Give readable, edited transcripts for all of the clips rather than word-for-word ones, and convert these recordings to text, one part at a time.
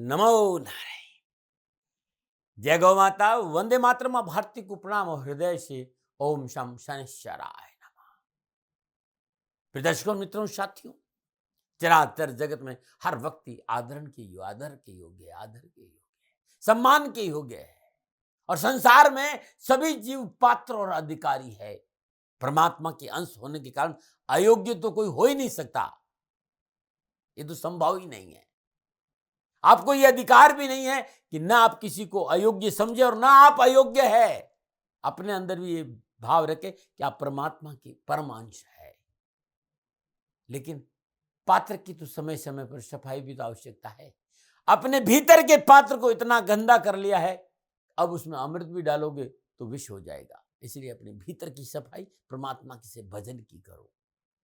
नमो नारायण। जय गौ माता। वंदे मातरम। भारती को प्रणाम और हृदय से ओम शम शनिश्चराय नमः। प्रिय दर्शकों, मित्रों, साथियों, चराचर जगत में हर व्यक्ति आदर के योग्य है, सम्मान के योग्य है और संसार में सभी जीव पात्र और अधिकारी है। परमात्मा के अंश होने के कारण अयोग्य तो कोई हो ही नहीं सकता। ये तो संभव ही नहीं है। आपको ये अधिकार भी नहीं है कि ना आप किसी को अयोग्य समझे और ना आप अयोग्य है। अपने अंदर भी ये भाव रखे कि आप परमात्मा की परम अंश है। लेकिन पात्र की तो समय समय पर सफाई भी तो आवश्यकता है। अपने भीतर के पात्र को इतना गंदा कर लिया है, अब उसमें अमृत भी डालोगे तो विष हो जाएगा। इसलिए अपने भीतर की सफाई परमात्मा की से भजन की करो।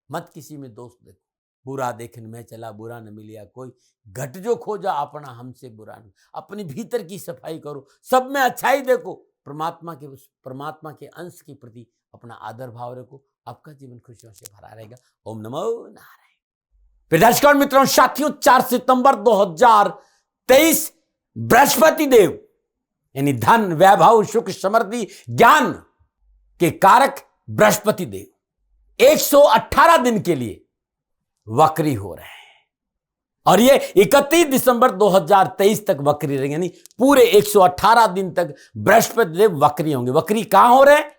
मत किसी में दोष देखो। बुरा देखन में चला बुरा न मिलिया कोई, घट जो खोजा अपना हमसे बुरा न। अपने भीतर की सफाई करो, सब में अच्छाई देखो, परमात्मा के अंश के प्रति अपना आदर भाव रखो। आपका जीवन खुशियों से भरा रहेगा। ओम नमो नारायण। प्रिय दर्शकों, मित्रों, साथियों, 4 सितंबर 2023 बृहस्पति देव यानी धन, वैभव, सुख, समृद्धि, ज्ञान के कारक बृहस्पति देव 118 दिन के लिए वक्री हो रहे हैं और ये 31 दिसंबर 2023 तक वक्री रहेंगे। यानी पूरे 118 दिन तक बृहस्पति देव वक्री होंगे। वक्री कहां हो रहे हैं?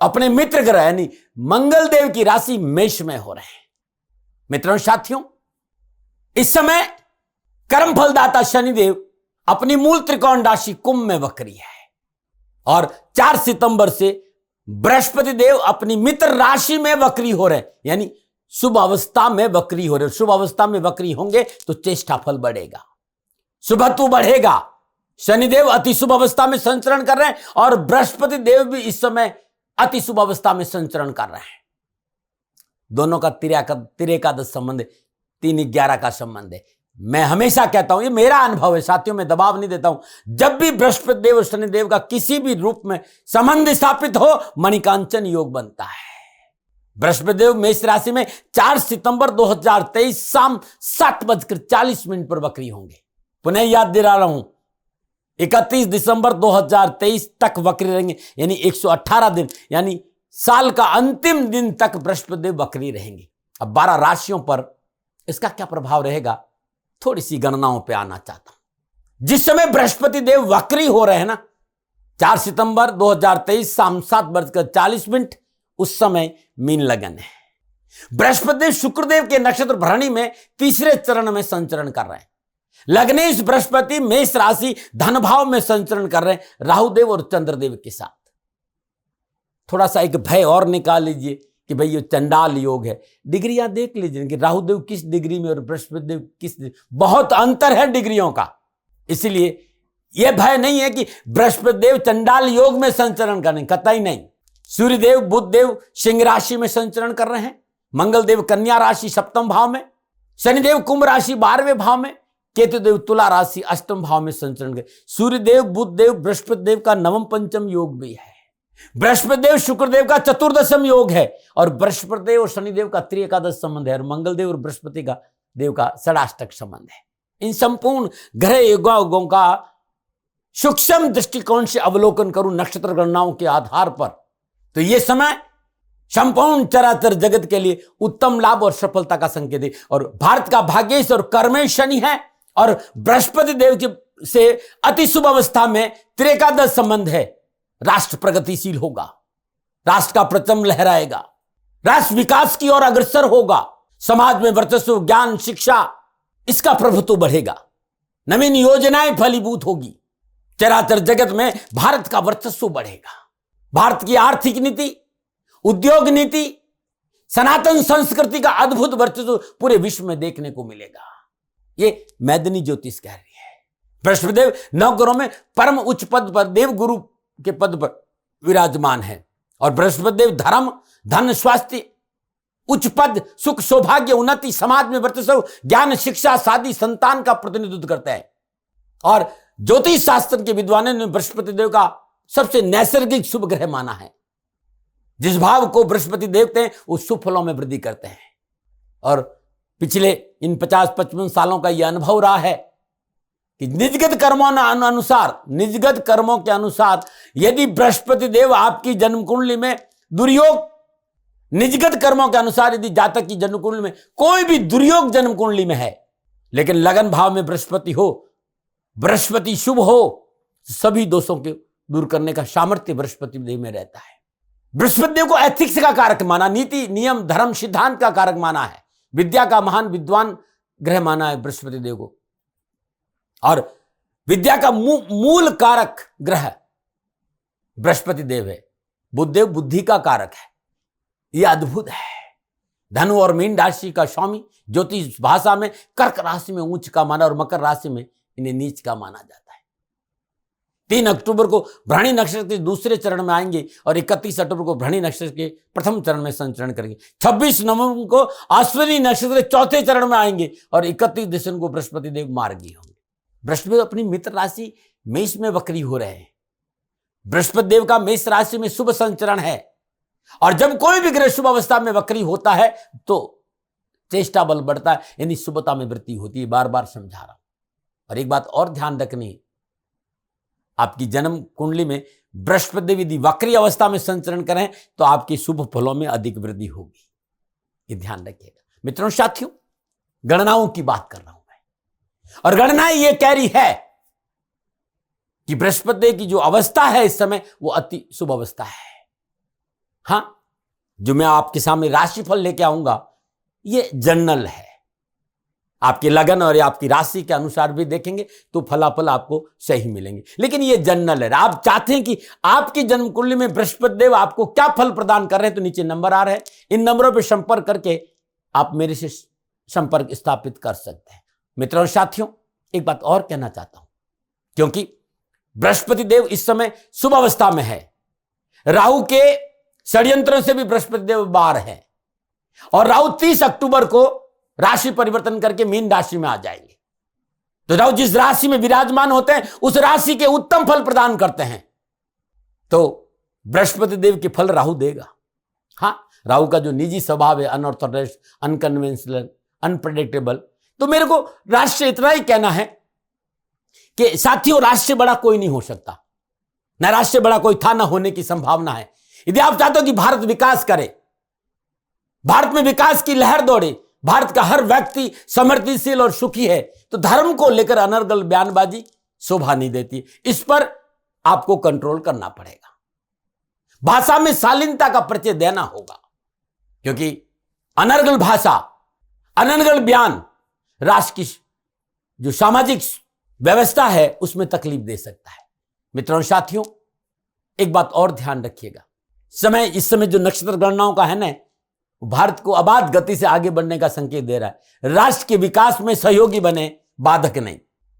अपने मित्र ग्रह यानी मंगल देव की राशि मेष में हो रहे हैं। मित्रों, साथियों, इस समय कर्म फलदाता शनिदेव अपनी मूल त्रिकोण राशि कुंभ में वक्री है और 4 सितंबर से बृहस्पति देव अपनी मित्र राशि में वक्री हो रहे हैं। यानी शुभ अवस्था में वक्री हो रहे। शुभ अवस्था में वक्री होंगे तो चेष्टा फल बढ़ेगा, शुभत्व बढ़ेगा। शनिदेव अति शुभ अवस्था में संचरण कर रहे हैं और बृहस्पति देव भी इस समय अति शुभ अवस्था में संचरण कर रहे हैं। दोनों का तिरेकादश संबंध है, 3-11 का संबंध है। मैं हमेशा कहता हूं, ये मेरा अनुभव है साथियों, मैं दबाव नहीं देता हूं। जब भी बृहस्पति देव और शनिदेव का किसी भी रूप में संबंध स्थापित हो, मणिकांचन योग बनता है। बृहस्पति देव मेष राशि में 4 सितंबर 2023 शाम 7:40 पर वक्री होंगे। पुनः याद दिला रहा हूं, 31 दिसंबर 2023 तक वक्री रहेंगे। यानी 118 दिन, यानी साल का अंतिम दिन तक बृहस्पति देव वक्री रहेंगे। अब 12 राशियों पर इसका क्या प्रभाव रहेगा, थोड़ी सी गणनाओं पे आना चाहता हूं। जिस समय बृहस्पति देव वक्री हो रहे हैं ना, 4 सितंबर 2023 शाम 7:40, उस समय मीन लगन है। बृहस्पति देव शुक्रदेव के नक्षत्र भरणी में तीसरे चरण में संचरण कर रहे हैं। लग्नेश बृहस्पति मेष राशि धन भाव में संचरण कर रहे हैं राहुदेव और चंद्रदेव के साथ। थोड़ा सा एक भय और निकाल लीजिए कि भाई ये चंडाल योग है। डिग्रियां देख लीजिए कि राहुदेव किस डिग्री में और बृहस्पति देव किस, बहुत अंतर है डिग्रियों का। इसलिए यह भय नहीं है कि बृहस्पति देव चंडाल योग में संचरण करें, कतई नहीं। सूर्यदेव बुध देव सिंह राशि में संचरण कर रहे हैं, मंगल देव कन्या राशि 7वें भाव में, शनिदेव कुंभ राशि 12वें भाव में, केतुदेव तुला राशि 8वें भाव में संचरण कर। सूर्यदेव बुध देव बृहस्पति देव का 9व पंचम योग भी है। बृहस्पति देव शुक्रदेव का 14th योग है और बृहस्पति देव और शनिदेव का त्रिएकादश संबंध है और मंगल देव और बृहस्पति का देव का षडाष्टक संबंध है। इन संपूर्ण ग्रह योगों का सूक्ष्म दृष्टिकोण से अवलोकन करूं नक्षत्र गणनाओं के आधार पर, तो यह समय संपूर्ण चराचर जगत के लिए उत्तम लाभ और सफलता का संकेत है। और भारत का भाग्येश और कर्मेश शनि है और बृहस्पति देव के से अति शुभ अवस्था में त्रिएकादश संबंध है। राष्ट्र प्रगतिशील होगा, राष्ट्र का परचम लहराएगा, राष्ट्र विकास की ओर अग्रसर होगा, समाज में वर्चस्व, ज्ञान, शिक्षा, इसका प्रभुत्व बढ़ेगा, नवीन योजनाएं फलीभूत होगी, चराचर जगत में भारत का वर्चस्व बढ़ेगा। भारत की आर्थिक नीति, उद्योग नीति, सनातन संस्कृति का अद्भुत वर्चस्व पूरे विश्व में देखने को मिलेगा। ये मैदनी ज्योतिष कह रही है। बृहस्पति देव 9 ग्रहों में परम उच्च पद पर देव गुरु के पद पर विराजमान है और बृहस्पति देव धर्म, धन, स्वास्थ्य, उच्च पद, सुख, सौभाग्य, उन्नति, समाज में वर्चस्व, ज्ञान, शिक्षा, शादी, संतान का प्रतिनिधित्व करता है। और ज्योतिष शास्त्र के विद्वानों ने बृहस्पति देव का सबसे नैसर्गिक शुभ ग्रह माना है। जिस भाव को बृहस्पति देखते हैं उस शुभ फलों में वृद्धि करते हैं। और पिछले इन 50-55 सालों का यह अनुभव रहा है कि निजगत कर्मों के अनुसार यदि बृहस्पति देव आपकी जन्म कुंडली में दुर्योग, निजगत कर्मों के अनुसार यदि जातक की जन्म कुंडली में कोई भी दुर्योग जन्म कुंडली में है, लेकिन लगन भाव में बृहस्पति हो, बृहस्पति शुभ हो, सभी दोषों के दूर करने का सामर्थ्य बृहस्पति देव में रहता है। बृहस्पति देव को एथिक्स का कारक माना, नीति नियम धर्म सिद्धांत का कारक माना है, विद्या का महान विद्वान ग्रह माना है बृहस्पति देव को, और विद्या का मूल कारक ग्रह बृहस्पति देव है। बुध देव बुद्धि का कारक है। यह अद्भुत है। धनु और मीन राशि का स्वामी ज्योतिष भाषा में कर्क राशि में उच्च का माना और मकर राशि में इन्हें नीच का माना जाता है। 3 अक्टूबर को भरणी नक्षत्र के दूसरे चरण में आएंगे और 31 अक्टूबर को भरणी नक्षत्र के प्रथम चरण में संचरण करेंगे। 26 नवंबर को अश्विनी नक्षत्र के चौथे चरण में आएंगे और 31 दिसंबर को बृहस्पति देव मार्गी होंगे। बृहस्पति अपनी मित्र राशि मेष में वक्री हो रहे हैं। बृहस्पति देव का मेष राशि में शुभ संचरण है, और जब कोई भी ग्रह शुभ अवस्था में वक्री होता है तो चेष्टा बल बढ़ता है, यानी शुभता में वृद्धि होती है। बार बार समझा रहा हूं। और एक बात और ध्यान रखनी, आपकी जन्म कुंडली में बृहस्पति देव यदि वक्री अवस्था में संचरण करें तो आपके शुभ फलों में अधिक वृद्धि होगी। ये ध्यान रखिएगा मित्रों। साथियों, गणनाओं की बात कर रहा हूं मैं, और गणनाएं ये कह रही है कि बृहस्पति देव की जो अवस्था है इस समय वो अति शुभ अवस्था है। हां, जो मैं आपके सामने राशिफल लेके आऊंगा ये जनरल है। आपके लगन और आपकी राशि के अनुसार भी देखेंगे तो फलाफल आपको सही मिलेंगे, लेकिन ये जनरल है। आप चाहते हैं कि आपकी जन्म कुंडली में बृहस्पति देव आपको क्या फल प्रदान कर रहे हैं, तो नीचे नंबर आ रहे हैं। इन नंबरों पर संपर्क करके आप मेरे से संपर्क स्थापित कर सकते हैं। मित्रों और साथियों, एक बात और कहना चाहता हूं, क्योंकि बृहस्पति देव इस समय शुभ अवस्था में है, राहु के षड्यंत्रों से भी बृहस्पति देव बाहर है, और राहु 30 अक्टूबर को राशि परिवर्तन करके मीन राशि में आ जाएंगे। तो राहु जिस राशि में विराजमान होते हैं उस राशि के उत्तम फल प्रदान करते हैं, तो बृहस्पति देव के फल राहु देगा। हां, राहु का जो निजी स्वभाव है, अनऑर्थोडॉक्स, अनकन्वेंशनल, अनप्रेडिक्टेबल, तो मेरे को राशि से इतना ही कहना है कि साथियों, राशि से बड़ा कोई नहीं हो सकता, न राशि से बड़ा कोई था, न होने की संभावना है। यदि आप चाहते हो कि भारत विकास करे, भारत में विकास की लहर दौड़े, भारत का हर व्यक्ति समृद्धिशील और सुखी है, तो धर्म को लेकर अनर्गल बयानबाजी शोभा नहीं देती। इस पर आपको कंट्रोल करना पड़ेगा। भाषा में शालीनता का परिचय देना होगा, क्योंकि अनर्गल भाषा, अनर्गल बयान राष्ट्र की जो सामाजिक व्यवस्था है उसमें तकलीफ दे सकता है। मित्रों और साथियों, एक बात और ध्यान रखिएगा, इस समय जो नक्षत्र गणनाओं का है ना, भारत को अबाध गति से आगे बढ़ने का संकेत दे रहा है। राष्ट्र के विकास में सहयोगी बने, बाधक नहीं।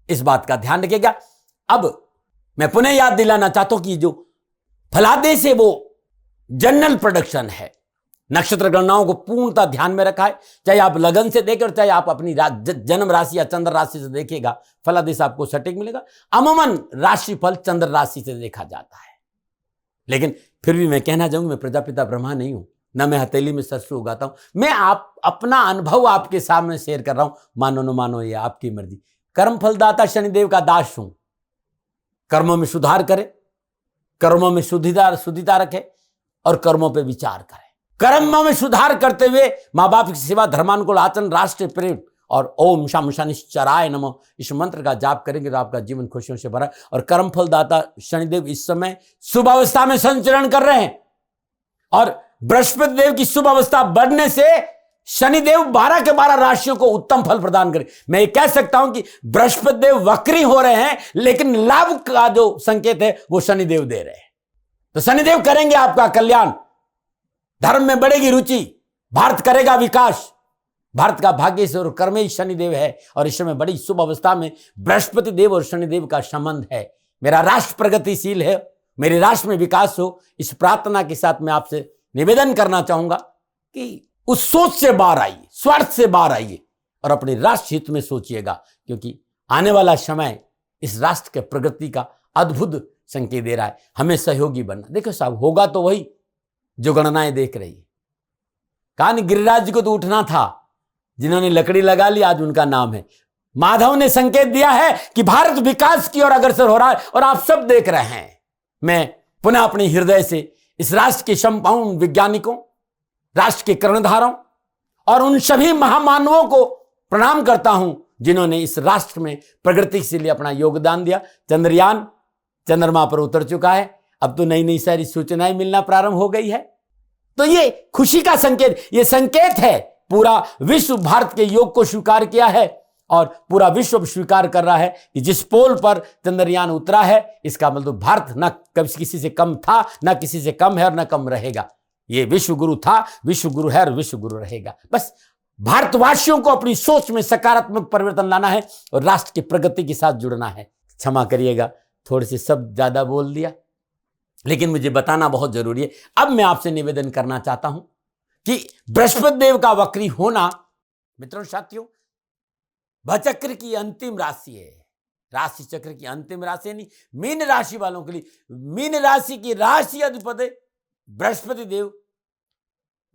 इस बात का ध्यान रखिएगा। अब मैं पुनः याद दिलाना चाहता हूं कि जो फलादेश है वो जनरल प्रोडक्शन है। नक्षत्र गणनाओं को पूर्णतः ध्यान में रखा है, चाहे आप लगन से देखें और चाहे आप अपनी जन्म राशि या चंद्र राशि से देखेगा, फलादेश आपको सटीक मिलेगा। अमूमन राशिफल चंद्र राशि से देखा जाता है, लेकिन फिर भी मैं कहना चाहूंगा, मैं प्रजापिता ब्रह्मा नहीं हूं, न मैं हथेली में सरसों उगाता हूं। मैं अपना अनुभव आपके सामने शेयर कर रहा हूं। मानो न मानो, ये आपकी मर्जी। कर्म फलदाता शनिदेव का दास हूं। कर्मों में सुधार करें, कर्मों में शुद्धिता रखें और कर्मों पर विचार करें। कर्मों में सुधार करते हुए माँ बाप की सेवा, धर्मानुकूल आचरण, राष्ट्र प्रेम और ओम शम शनिश्चराय नमः इस मंत्र का जाप करेंगे तो आपका जीवन खुशियों से भरा। और कर्म फलदाता शनिदेव इस समय शुभ अवस्था में संचरण कर रहे हैं, और बृहस्पति देव की शुभ अवस्था बढ़ने से शनिदेव 12 के 12 राशियों को उत्तम फल प्रदान करें। मैं ये कह सकता हूं कि बृहस्पति देव वक्री हो रहे हैं, लेकिन लाभ का जो संकेत है वो शनिदेव दे रहे हैं। तो शनिदेव करेंगे आपका कल्याण, धर्म में बढ़ेगी रुचि, भारत करेगा विकास। भारत का भाग्येश्वर और कर्मेश शनिदेव है, और इस समय बड़ी शुभ अवस्था में बृहस्पति देव और शनिदेव का संबंध है। मेरा राष्ट्र प्रगतिशील है, मेरे राष्ट्र में विकास हो, इस प्रार्थना के साथ मैं आपसे निवेदन करना चाहूंगा कि उस सोच से बाहर आइए, स्वार्थ से बाहर आइए और अपने राष्ट्र हित में सोचिएगा, क्योंकि आने वाला समय इस राष्ट्र के प्रगति का अद्भुत संकेत दे रहा है। हमें सहयोगी बनना। देखो साहब, होगा तो वही जो गणनाएं देख रही है। कहा गिरिराज जी को तो उठना था, जिन्होंने लकड़ी लगा ली आज उनका नाम है। माधव ने संकेत दिया है कि भारत विकास की ओर अग्रसर हो रहा है और आप सब देख रहे हैं। मैं पुनः अपने हृदय से इस राष्ट्र के संपूर्ण वैज्ञानिकों, राष्ट्र के कर्णधारों और उन सभी महामानवों को प्रणाम करता हूं जिन्होंने इस राष्ट्र में प्रगति के लिए अपना योगदान दिया। चंद्रयान चंद्रमा पर उतर चुका है, अब तो नई नई सारी सूचनाएं मिलना प्रारंभ हो गई है। तो ये खुशी का संकेत, ये संकेत है पूरा विश्व भारत के योग को स्वीकार किया है और पूरा विश्व स्वीकार कर रहा है कि जिस पोल पर चंद्रयान उतरा है, इसका मतलब भारत न कभी किसी से कम था, न किसी से कम है और न कम रहेगा। ये विश्व गुरु था, विश्व गुरु है और विश्व गुरु रहेगा। बस भारतवासियों को अपनी सोच में सकारात्मक परिवर्तन लाना है और राष्ट्र की प्रगति के साथ जुड़ना है। क्षमा करिएगा, थोड़े से शब्द ज्यादा बोल दिया, लेकिन मुझे बताना बहुत जरूरी है। अब मैं आपसे निवेदन करना चाहता हूं कि बृहस्पति देव का वक्री होना, मित्रों साथियों, भचक्र की अंतिम राशि है, राशि चक्र की अंतिम राशि नहीं, मीन राशि वालों के लिए। मीन राशि की राशि अधिपति बृहस्पति देव,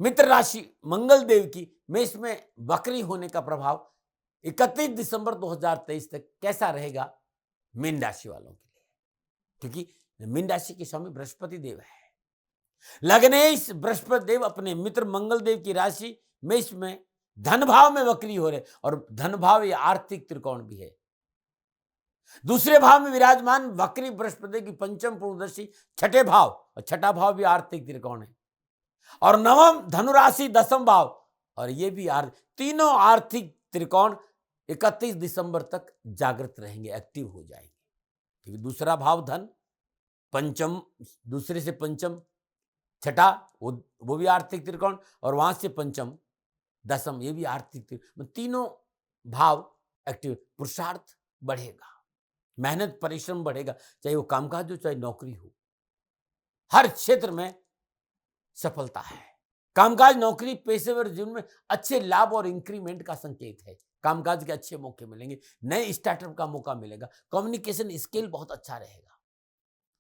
मित्र राशि मंगल देव की मेष में वक्री होने का प्रभाव 31 दिसंबर 2023 तक कैसा रहेगा मीन राशि वालों के लिए, क्योंकि मीन राशि के स्वामी बृहस्पति देव है। लग्नेश बृहस्पति देव अपने मित्र मंगल देव की राशि मेष में धन भाव में वक्री हो रहे, और धन भाव ये आर्थिक त्रिकोण भी है। दूसरे भाव में विराजमान वक्री बृहस्पति की पंचम पूर्णदर्शी छठे भाव, और छठा भाव भी आर्थिक त्रिकोण है, और नवम धनुराशि दसम भाव, और ये भी तीनों आर्थिक त्रिकोण 31 दिसंबर तक जागृत रहेंगे, एक्टिव हो जाएंगे। क्योंकि दूसरा भाव धन, पंचम, दूसरे से पंचम, छठा वो भी आर्थिक त्रिकोण, और वहां से पंचम दसम ये भी आर्थिक त्रिकोण, तीनों भाव एक्टिव। पुरुषार्थ बढ़ेगा, मेहनत परिश्रम बढ़ेगा, चाहे वो कामकाज हो चाहे नौकरी हो, हर क्षेत्र में सफलता है। कामकाज, नौकरी, पेशेवर जीवन में अच्छे लाभ और इंक्रीमेंट का संकेत है। कामकाज के अच्छे मौके मिलेंगे, नए स्टार्टअप का मौका मिलेगा, कम्युनिकेशन स्किल बहुत अच्छा रहेगा,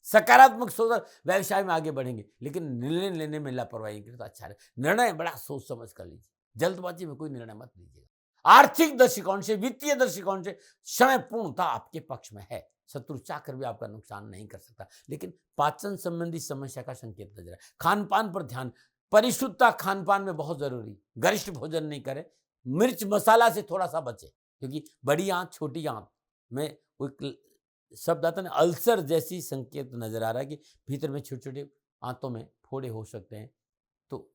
सकारात्मक सोच, व्यवसाय में आगे बढ़ेंगे। लेकिन निर्णय लेने में लापरवाही करें तो अच्छा रहे। निर्णय बड़ा सोच समझ कर लीजिए, जल्दबाजी में कोई निर्णय मत लीजिएगा। आर्थिक दृष्टिकोण से, वित्तीय दृष्टिकोण से समय पूर्णता आपके पक्ष में है। शत्रु चाकर भी आपका नुकसान नहीं कर सकता, लेकिन पाचन संबंधी समस्या का संकेत नजर है। खान पान पर ध्यान, परिशुद्धता खान पान में बहुत जरूरी। गरिष्ठ भोजन नहीं करें, मिर्च मसाला से थोड़ा सा बचे, क्योंकि बड़ी आंत छोटी आंत में शब्द आता है, अल्सर जैसी संकेत नजर आ रहा है कि भीतर में छोटे छोटे आंतों में फोड़े हो सकते हैं। तो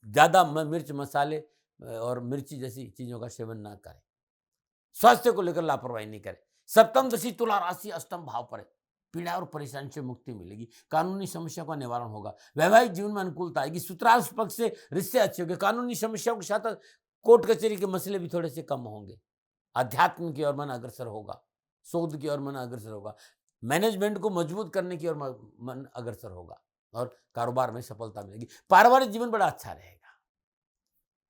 ज्यादा मिर्च मसाले और मिर्ची जैसी चीजों का सेवन ना करें। स्वास्थ्य को लेकर लापरवाही नहीं करें। सप्तम दशी तुला राशि अष्टम भाव पर है, पीड़ा और परेशानी से मुक्ति मिलेगी, कानूनी समस्या का निवारण होगा, वैवाहिक जीवन में अनुकूलता आएगी, सूत्रांश पक्ष से रिश्ते अच्छे होंगे, कानूनी समस्याओं के साथ कोर्ट कचहरी के मसले भी थोड़े से कम होंगे, अध्यात्म की ओर मन अग्रसर होगा, शोध की ओर मन अग्रसर होगा, मैनेजमेंट को मजबूत करने की ओर मन अग्रसर होगा, और कारोबार में सफलता मिलेगी। पारिवारिक जीवन बड़ा अच्छा रहेगा,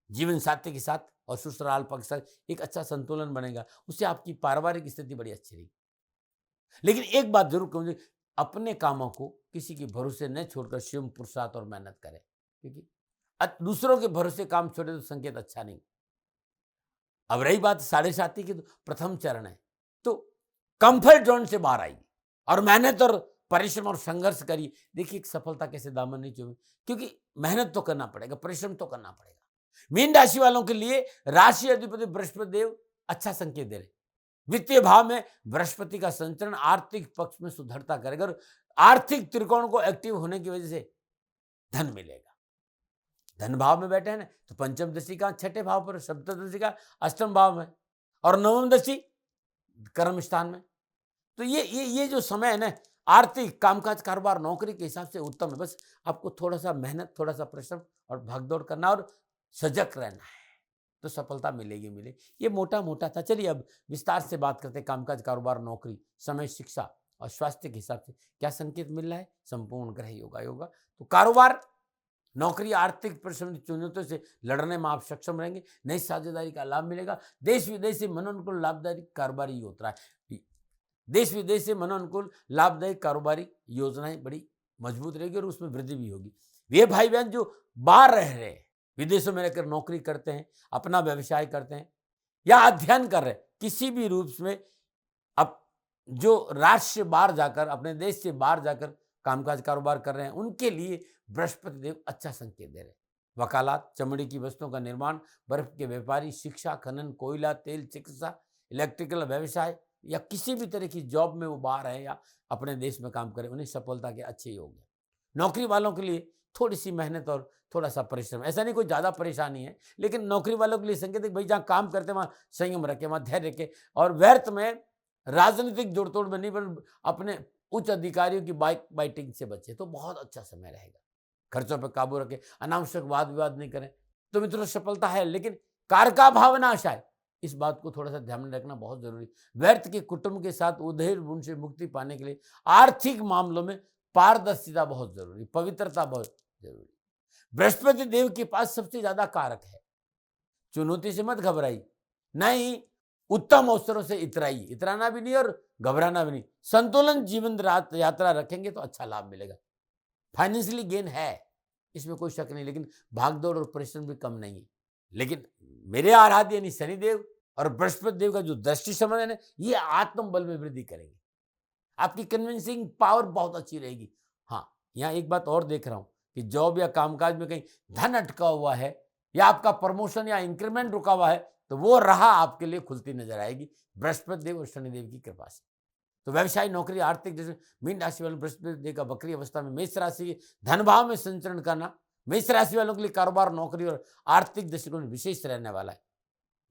जीवन साथी के साथ और ससुराल पक्ष के साथ एक अच्छा संतुलन बनेगा, उससे आपकी पारिवारिक स्थिति बड़ी अच्छी रहेगी। लेकिन एक बात जरूर कहूंगी, अपने कामों को किसी के भरोसे न छोड़कर स्वयं पुरुषार्थ और मेहनत करें, क्योंकि दूसरों के भरोसे काम छोड़े तो संकेत अच्छा नहीं। अब रही बात साढ़े साथी की, तो प्रथम चरण है, तो कंफर्ट जोन से बाहर आइए और मेहनत और परिश्रम और संघर्ष करिए। देखिए सफलता कैसे दामन नहीं चूमे, क्योंकि मेहनत तो करना पड़ेगा, परिश्रम तो करना पड़ेगा। मीन राशि वालों के लिए राशि अधिपति बृहस्पति देव अच्छा संकेत दे रहे। वित्तीय भाव में बृहस्पति का संचरण आर्थिक पक्ष में सुधरता करेगा, और आर्थिक त्रिकोण को एक्टिव होने की वजह से धन मिलेगा। धन भाव में बैठे हैं ना, तो पंचम दशी का छठे भाव पर, सप्तदशी का अष्टम भाव में, और नवम दशी कर्म स्थान में। तो ये जो समय है ना, आर्थिक कामकाज कारोबार नौकरी के हिसाब से उत्तम है। बस आपको थोड़ा सा मेहनत, थोड़ा सा परिश्रम और भागदौड़ करना और सजग रहना है, तो सफलता मिलेगी। ये मोटा मोटा था। चलिए अब विस्तार से बात करते हैं कामकाज कारोबार नौकरी समय शिक्षा और स्वास्थ्य के हिसाब से क्या संकेत मिल रहा है। संपूर्ण ग्रह योगा। तो कारोबार नौकरी आर्थिक चुनौतियों से लड़ने में आप सक्षम रहेंगे, नई साझेदारी का लाभ मिलेगा। देश विदेश से मनोनुकूल लाभदायी कारोबारी योजना है, देश विदेश से मनोनुकूल लाभदायी कारोबारी योजनाएं बड़ी मजबूत रहेगी और उसमें वृद्धि भी होगी। वे भाई बहन जो बाहर रह रहे हैं, विदेशों में रहकर नौकरी करते हैं, अपना व्यवसाय करते हैं या अध्ययन कर रहे हैं, किसी भी रूप में अब जो राष्ट्र से बाहर जाकर, अपने देश से बाहर जाकर कामकाज कारोबार कर रहे हैं, उनके लिए बृहस्पति देव अच्छा संकेत दे रहे हैं। वकालत, चमड़ी की वस्तुओं का निर्माण, बर्फ के व्यापारी, शिक्षा, खनन, कोयला, तेल, चिकित्सा, इलेक्ट्रिकल व्यवसाय या किसी भी तरह की जॉब में वो बाहर है या अपने देश में काम करें, उन्हें सफलता के अच्छे योग है। नौकरी वालों के लिए थोड़ी सी मेहनत और थोड़ा सा परिश्रम, ऐसा नहीं कोई ज़्यादा परेशानी है, लेकिन नौकरी वालों के लिए संकेत है भाई जहाँ काम करते वहाँ संयम रखे, वहाँ धैर्य रखे और व्यर्थ में राजनीतिक जोड़तोड़ में नहीं, पर अपने उच्च अधिकारियों की बाइटिंग से बचे तो बहुत अच्छा समय रहेगा। खर्चों पर काबू रखें, अनावश्यक वाद विवाद नहीं करें तो मित्रों सफलता है, लेकिन कार का भावनाशा है, इस बात को थोड़ा सा ध्यान में रखना बहुत जरूरी। व्यर्थ के कुटुंब के साथ उधेड़ बुन से मुक्ति पाने के लिए आर्थिक मामलों में पारदर्शिता बहुत जरूरी, पवित्रता बहुत जरूरी। बृहस्पति देव के पास सबसे ज्यादा कारक है। चुनौती से मत घबराई, नहीं उत्तम अवसरों से इतराइए, इतराना भी नहीं और घबराना भी नहीं। संतुलन जीवन यात्रा रखेंगे तो अच्छा लाभ मिलेगा। फाइनेंशियली गेन है, इसमें कोई शक नहीं, लेकिन भागदौड़ और परिश्रम भी कम नहीं है। लेकिन मेरे आराध्य यानी शनिदेव और बृहस्पति देव का जो दृष्टि संबंध है, ये आत्मबल में वृद्धि करेंगे, आपकी कन्विंसिंग पावर बहुत अच्छी रहेगी। हाँ, यहाँ एक बात और देख रहा हूं कि जॉब या कामकाज में कहीं धन अटका हुआ है या आपका प्रमोशन या इंक्रीमेंट रुका हुआ है तो वो राह आपके लिए खुलती नजर आएगी बृहस्पति देव और शनिदेव की कृपा से। तो व्यवसाय, नौकरी, आर्थिक जैसे मीन राशि वालों बृहस्पति देव का वक्री अवस्था में मेष राशि के धन भाव में संचरण करना मेष राशि वालों के लिए कारोबार, नौकरी और आर्थिक दृष्टिकोण विशेष रहने वाला है।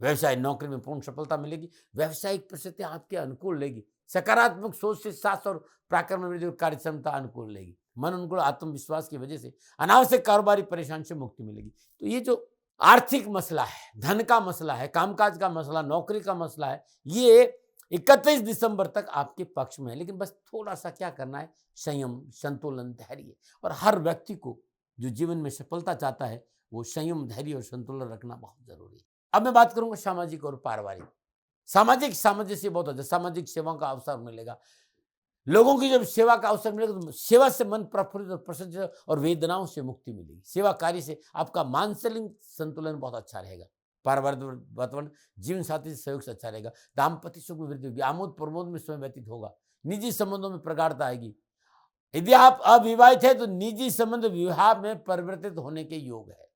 व्यवसाय, नौकरी में पूर्ण सफलता मिलेगी। व्यावसायिक परिस्थितियां आपके अनुकूल लेगी। सकारात्मक सोच से साहस और पराक्रम में वृद्धि, कार्य क्षमता अनुकूल लेगी। मन अनुकूल आत्मविश्वास की वजह से अनावश्यक कारोबारी परेशानी से मुक्ति मिलेगी। तो ये जो आर्थिक मसला है, धन का मसला है, कामकाज का मसला, नौकरी का मसला है, ये 31 दिसंबर तक आपके पक्ष में है। लेकिन बस थोड़ा सा क्या करना है, संयम, संतुलन, धैर्य। और हर व्यक्ति को जो जीवन में सफलता चाहता है वो संयम, धैर्य और संतुलन रखना बहुत जरूरी है। अब मैं बात करूंगा सामाजिक और पारिवारिक। सामाजिक सामंजस्य बहुत अच्छा, सामाजिक सेवाओं का अवसर मिलेगा। लोगों की जब सेवा का अवसर मिलेगा तो सेवा से मन प्रफुल्लित और प्रसन्न और वेदनाओं से मुक्ति मिलेगी। सेवा कार्य से आपका मानसिक संतुलन बहुत अच्छा रहेगा। पारिवारिक वातावरण, जीवन साथी से सहयोग से अच्छा रहेगा। दाम्पत्य सुख में वृद्धि होगी। आमोद प्रमोद में समय व्यतीत होगा। निजी संबंधों में प्रगाढ़ता आएगी। यदि आप अविवाहित है तो निजी संबंध विवाह में परिवर्तित होने के योग है,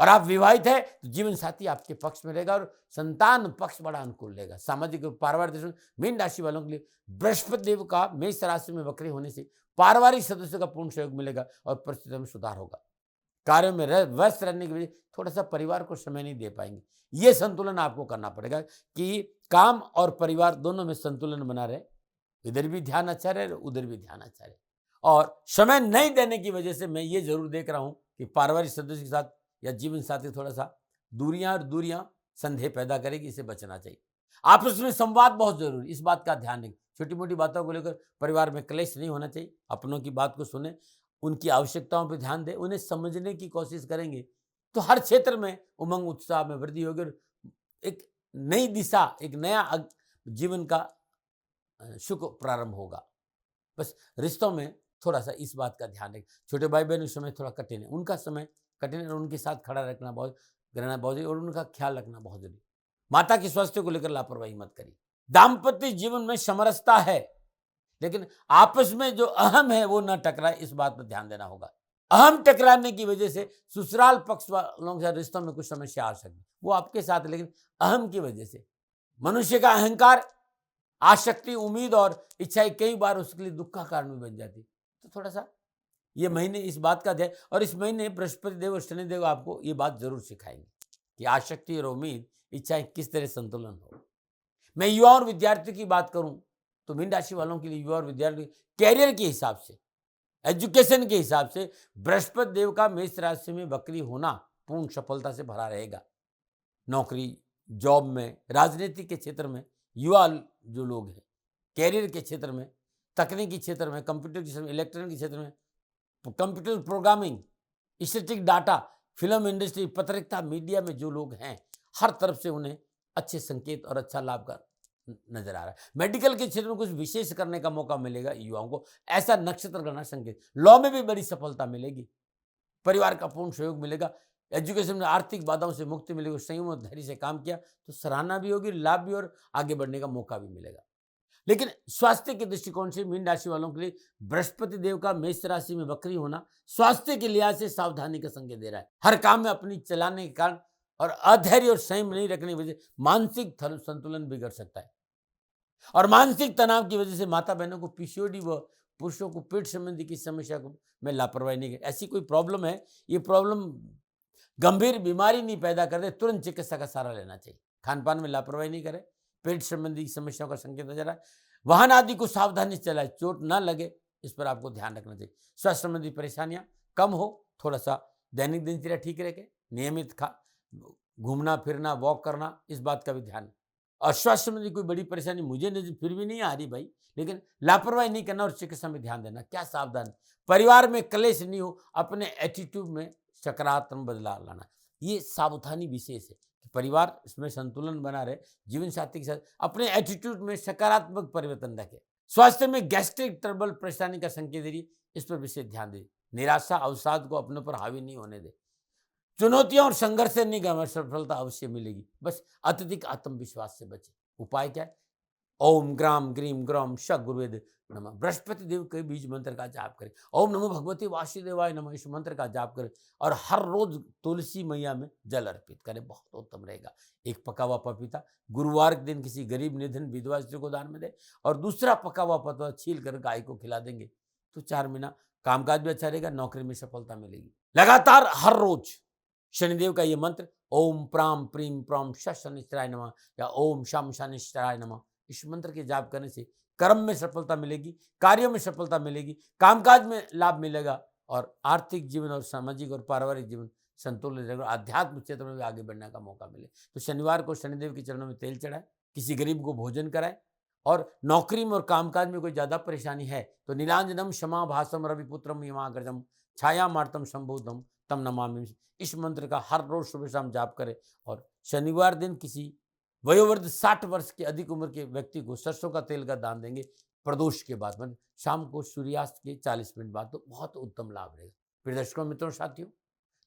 और आप विवाहित है तो जीवन साथी आपके पक्ष में रहेगा और संतान पक्ष बड़ा अनुकूल रहेगा। सामाजिक और पारिवारिक मीन राशि वालों के लिए बृहस्पति देव का मेष राशि में वक्री होने से पारिवारिक सदस्यों का पूर्ण सहयोग मिलेगा और परिस्थितियों में सुधार होगा। कार्यों में व्यस्त रहने की वजह थोड़ा सा परिवार को समय नहीं दे पाएंगे। ये संतुलन आपको करना पड़ेगा कि काम और परिवार दोनों में संतुलन बना रहे, इधर भी ध्यान अच्छा रहे, उधर भी ध्यान अच्छा रहे। और समय नहीं देने की वजह से मैं ये जरूर देख रहा हूं कि पारिवारिक सदस्य के साथ या जीवन साथी थोड़ा सा दूरियां संदेह पैदा करेगी, इसे बचना चाहिए। आपस में संवाद बहुत जरूरी, इस बात का ध्यान रखें। छोटी मोटी बातों को लेकर परिवार में क्लेश नहीं होना चाहिए। अपनों की बात को सुने, उनकी आवश्यकताओं पर ध्यान दें, उन्हें समझने की कोशिश करेंगे तो हर क्षेत्र में उमंग उत्साह में वृद्धि होगी और एक नई दिशा, एक नया जीवन का शुभ प्रारंभ होगा। बस रिश्तों में थोड़ा सा इस बात का ध्यान रखें। छोटे भाई बहन उस समय थोड़ा कठिन है, उनका समय कठिन है और उनके साथ खड़ा रहना बहुत जरूरी और उनका ख्याल रखना बहुत जरूरी। माता के स्वास्थ्य को लेकर लापरवाही मत करिए। दाम्पत्य जीवन में समरसता है, लेकिन आपस में जो अहम है वो न टकराए, इस बात पर ध्यान देना होगा। अहम टकराने की वजह से ससुराल पक्ष वालों के साथ रिश्तों में कुछ समस्या आ सकती है, वो आपके साथ, लेकिन अहम की वजह से मनुष्य का अहंकार, आसक्ति, उम्मीद और इच्छाएं कई बार उसके लिए दुख का कारण भी बन जाती। तो थोड़ा सा ये महीने इस बात का ध्यान, और इस महीने बृहस्पति देव और शनिदेव आपको ये बात जरूर सिखाएंगे कि आसक्ति और उम्मीद, इच्छाएं किस तरह संतुलन हो। मैं युवा और विद्यार्थियों की बात करूं तो मीन राशि वालों के लिए युवा और विद्यार्थी कैरियर के हिसाब से, एजुकेशन के हिसाब से बृहस्पति देव का मेष राशि में वक्री होना पूर्ण सफलता से भरा रहेगा। नौकरी, जॉब में, राजनीति के क्षेत्र में युवा जो लोग हैं, कैरियर के क्षेत्र में, तकनीकी क्षेत्र में, कंप्यूटर के क्षेत्र में, इलेक्ट्रॉनिक के क्षेत्र में, computer programming, statistic data, film industry, पत्रकारिता, मीडिया में जो लोग हैं, हर तरफ से उन्हें अच्छे संकेत और अच्छा लाभ का नजर आ रहा है। मेडिकल के क्षेत्र में कुछ विशेष करने का मौका मिलेगा युवाओं को, ऐसा नक्षत्र गणना संकेत। लॉ में भी बड़ी सफलता मिलेगी, परिवार का पूर्ण सहयोग मिलेगा। एजुकेशन में आर्थिक बाधाओं से मुक्ति मिलेगी, संयम और धैर्य से काम किया तो सराहना भी होगी, लाभ भी और आगे बढ़ने का मौका भी मिलेगा। लेकिन स्वास्थ्य के दृष्टिकोण से मीन राशि वालों के लिए बृहस्पति देव का मेष राशि में वक्री होना स्वास्थ्य के लिहाज से सावधानी का संकेत दे रहा है। हर काम में अपनी चलाने के कारण और अधैर्य और संयम नहीं रखने की वजह से मानसिक संतुलन बिगड़ सकता है और मानसिक तनाव की वजह से माता बहनों को पीसीओडी व पुरुषों को पेट संबंधी की समस्या को में लापरवाही नहीं कर, ऐसी कोई प्रॉब्लम है, ये प्रॉब्लम गंभीर बीमारी नहीं पैदा करते, तुरंत चिकित्सा का सहारा लेना चाहिए। खान पान में लापरवाही नहीं करे, पेट संबंधी समस्याओं का संकेत नजर आए। वाहन आदि को सावधानी से चलाए, चोट ना लगे, इस पर आपको ध्यान रखना चाहिए। स्वास्थ्य संबंधी परेशानियां कम हो, थोड़ा सा दैनिक दिनचर्या ठीक रखे, नियमित घूमना फिरना, वॉक करना, इस बात का भी ध्यान। और स्वास्थ्य संबंधी कोई बड़ी परेशानी मुझे फिर भी नहीं आ रही भाई, लेकिन लापरवाही नहीं करना और चिकित्सा में ध्यान देना। क्या सावधान, परिवार में क्लेश नहीं हो, अपने एटीट्यूड में सकारात्मक बदलाव लाना, ये सावधानी विशेष है कि परिवार इसमें संतुलन बना रहे, जीवन साथी के साथ अपने एटीट्यूड में सकारात्मक परिवर्तन रखे। स्वास्थ्य में गैस्ट्रिक ट्रबल परेशानी का संकेत दे रही, इस पर विशेष ध्यान दे। निराशा अवसाद को अपने पर हावी नहीं होने दे। चुनौतियां और संघर्ष से नहीं गए, सफलता अवश्य मिलेगी, बस अत्यधिक आत्मविश्वास से बचे। उपाय क्या है? ओम ग्राम ग्रीम ग्राम श गुरुवेद नमः, बृहस्पति देव के बीज मंत्र का जाप करें। ओम नमो भगवती वासुदेवाय नमः, इस मंत्र का जाप करें और हर रोज तुलसी मैया में जल अर्पित करें, बहुत उत्तम रहेगा। एक पका हुआ पपीता गुरुवार के दिन किसी गरीब निधन विधवा स्त्री को दान में दे और दूसरा पका हुआ पपीता छील कर गाय को खिला देंगे तो 4 महीना कामकाज भी अच्छा रहेगा, नौकरी में सफलता मिलेगी। लगातार हर रोज शनिदेव का ये मंत्र ओम प्राम प्रीम प्राम शनिश्चराय नमः या ओम शम शनिश्चराय नमः, इस मंत्र के जाप करने से कर्म में सफलता मिलेगी, कार्यों में सफलता मिलेगी, कामकाज में लाभ मिलेगा और आर्थिक जीवन और सामाजिक और पारिवारिक जीवन संतुलित रहेगा, आध्यात्मिक क्षेत्र में भी आगे बढ़ने का मौका मिले। तो शनिवार को शनिदेव के चरणों में तेल चढ़ाए, किसी गरीब को भोजन कराए और नौकरी में और कामकाज में कोई ज्यादा परेशानी है तो नीलांजनम क्षमा भाषम रविपुत्रम यमाग्रजम छाया मार्तम संबोधम तम नमामि, इस मंत्र का हर रोज सुबह शाम जाप करें। और शनिवार दिन किसी वयोवृद्ध 60 वर्ष की अधिक उम्र के व्यक्ति को सरसों का तेल का दान देंगे प्रदोष के बाद, मतलब शाम को सूर्यास्त के 40 मिनट बाद, तो बहुत उत्तम लाभ रहेगा। प्रिय दर्शकों मित्रों साथियों,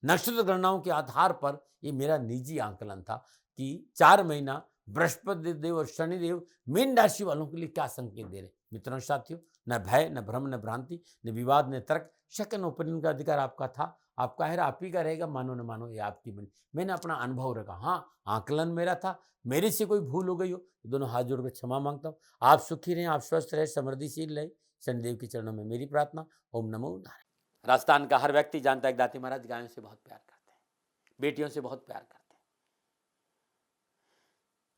नक्षत्र गणनाओं के आधार पर ये मेरा निजी आंकलन था कि 4 महीना बृहस्पति देव और शनिदेव मीन राशि वालों के लिए क्या संकेत दे रहे। मित्रों साथियों, न भय न भ्रम न भ्रांति न विवाद न तर्क, सेकंड ओपिनियन का अधिकार आपका था, आपका है, आप ही का रहेगा, मानो न मानो ये आपकी बनी। मैंने अपना अनुभव रखा, हाँ आकलन मेरा था, मेरे से कोई भूल हो गई हो तो दोनों हाथ जोड़कर क्षमा मांगता हूँ। आप सुखी रहें, आप स्वस्थ रहे, समृद्धिशील रहे, शनिदेव के चरणों में मेरी प्रार्थना। ओम नमो नारायण। राजस्थान का हर व्यक्ति जानता है कि दाती महाराज गायों से बहुत प्यार करते हैं, बेटियों से बहुत प्यार करते हैं।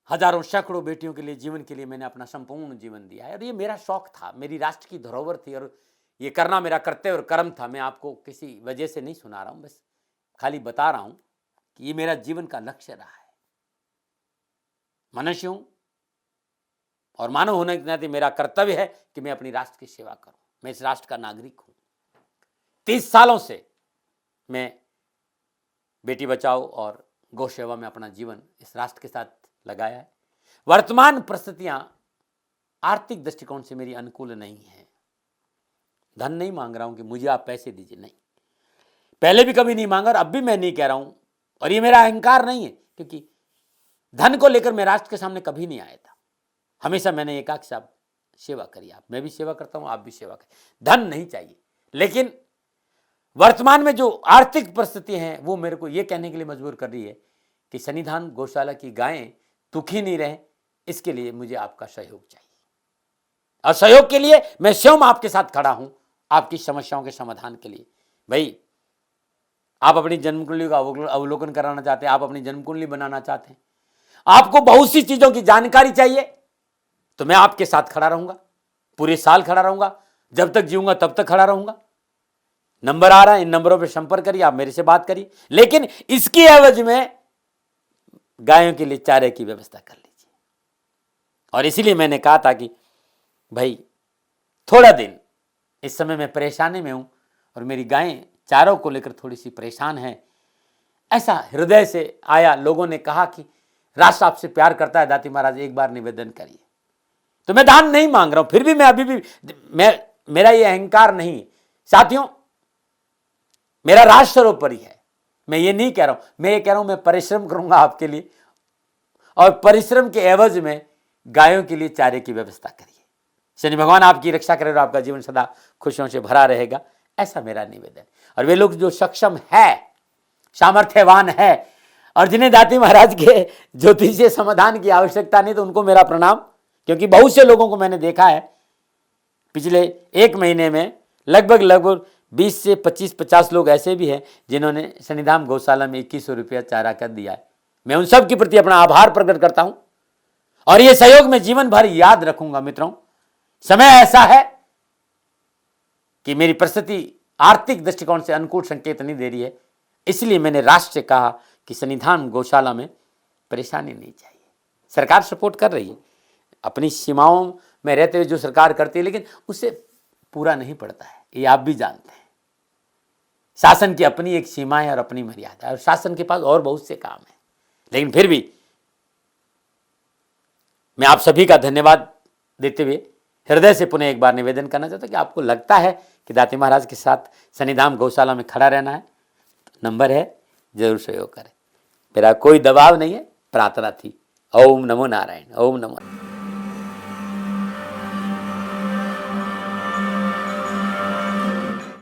हजारों सैकड़ों बेटियों के लिए, जीवन के लिए मैंने अपना संपूर्ण जीवन दिया है और ये मेरा शौक था, मेरी राष्ट्र की धरोहर थी और ये करना मेरा कर्तव्य और कर्म था। मैं आपको किसी वजह से नहीं सुना रहा हूं, बस खाली बता रहा हूं कि ये मेरा जीवन का लक्ष्य रहा है। मनुष्य हूं और मानव होने के नाते मेरा कर्तव्य है कि मैं अपनी राष्ट्र की सेवा करूं। मैं इस राष्ट्र का नागरिक हूं। 30 सालों से मैं बेटी बचाओ और गौ सेवा में अपना जीवन इस राष्ट्र के साथ लगाया है। वर्तमान परिस्थितियां आर्थिक दृष्टिकोण से मेरी अनुकूल नहीं है। धन नहीं मांग रहा हूं कि मुझे आप पैसे दीजिए, नहीं, पहले भी कभी नहीं मांगा और अब भी मैं नहीं कह रहा हूं और ये मेरा अहंकार नहीं है, क्योंकि धन को लेकर मैं राष्ट्र के सामने कभी नहीं आया था। हमेशा मैंने एक आख साहब सेवा करी, आप, मैं भी सेवा करता हूं, आप भी सेवा करें। धन नहीं चाहिए, लेकिन वर्तमान में जो आर्थिक परिस्थिति हैं वो मेरे को ये कहने के लिए मजबूर कर रही है कि सन्निधान गौशाला की गायें दुखी नहीं रहे, इसके लिए मुझे आपका सहयोग चाहिए और सहयोग के लिए मैं स्वयं आपके साथ खड़ा हूं, आपकी समस्याओं के समाधान के लिए। भाई, आप अपनी जन्म कुंडली का अवलोकन कराना चाहते हैं, आप अपनी जन्म कुंडली बनाना चाहते हैं, आपको बहुत सी चीजों की जानकारी चाहिए, तो मैं आपके साथ खड़ा रहूंगा, पूरे साल खड़ा रहूंगा, जब तक जीऊंगा तब तक खड़ा रहूंगा। नंबर आ रहा है, इन नंबरों पर संपर्क करिए, आप मेरे से बात करिए, लेकिन इसकी एवज में गायों के लिए चारे की व्यवस्था कर लीजिए। और इसीलिए मैंने कहा था कि भाई थोड़ा दिन, इस समय मैं परेशानी में हूं और मेरी गायें चारों को लेकर थोड़ी सी परेशान हैं। ऐसा हृदय से आया, लोगों ने कहा कि राष्ट्र आपसे प्यार करता है दाती महाराज, एक बार निवेदन करिए। तो मैं दान नहीं मांग रहा हूं, फिर भी मैं अभी भी, मेरा ये अहंकार नहीं साथियों, मेरा राष्ट्र सर्वोपरि है। मैं ये नहीं कह रहा हूं, मैं ये कह रहा हूं मैं परिश्रम करूंगा आपके लिए, और परिश्रम के एवज में गायों के लिए चारे की व्यवस्था करिए। शनि भगवान आपकी रक्षा करे और आपका जीवन सदा खुशियों से भरा रहेगा, ऐसा मेरा निवेदन। और वे लोग जो सक्षम है, सामर्थ्यवान है, और जिन्हें दाती महाराज के ज्योतिषीय समाधान की आवश्यकता नहीं, तो उनको मेरा प्रणाम, क्योंकि बहुत से लोगों को मैंने देखा है पिछले 1 महीने में लगभग 20 से 25-50 लोग ऐसे भी हैं जिन्होंने शनिधाम गौशाला में 2100 रुपया चारा कर दिया है। मैं उन सब के प्रति अपना आभार प्रकट करता हूं, और यह सहयोग मैं जीवन भर याद रखूंगा। मित्रों, समय ऐसा है कि मेरी परिस्थिति आर्थिक दृष्टिकोण से अनुकूल संकेत नहीं दे रही है, इसलिए मैंने राष्ट्र से कहा कि शनिधाम गौशाला में परेशानी नहीं चाहिए। सरकार सपोर्ट कर रही है, अपनी सीमाओं में रहते हुए जो सरकार करती है, लेकिन उससे पूरा नहीं पड़ता है, ये आप भी जानते हैं। शासन की अपनी एक सीमा है और अपनी मर्यादा है, और शासन के पास और बहुत से काम है। लेकिन फिर भी मैं आप सभी का धन्यवाद देते हुए हृदय से पुनः एक बार निवेदन करना चाहता हूं कि आपको लगता है कि दाती महाराज के साथ शनिधाम गौशाला में खड़ा रहना है, तो नंबर है, जरूर सहयोग करें। मेरा कोई दबाव नहीं है, प्रार्थना थी। ओम नमो नारायण, ओम नमो नारायण।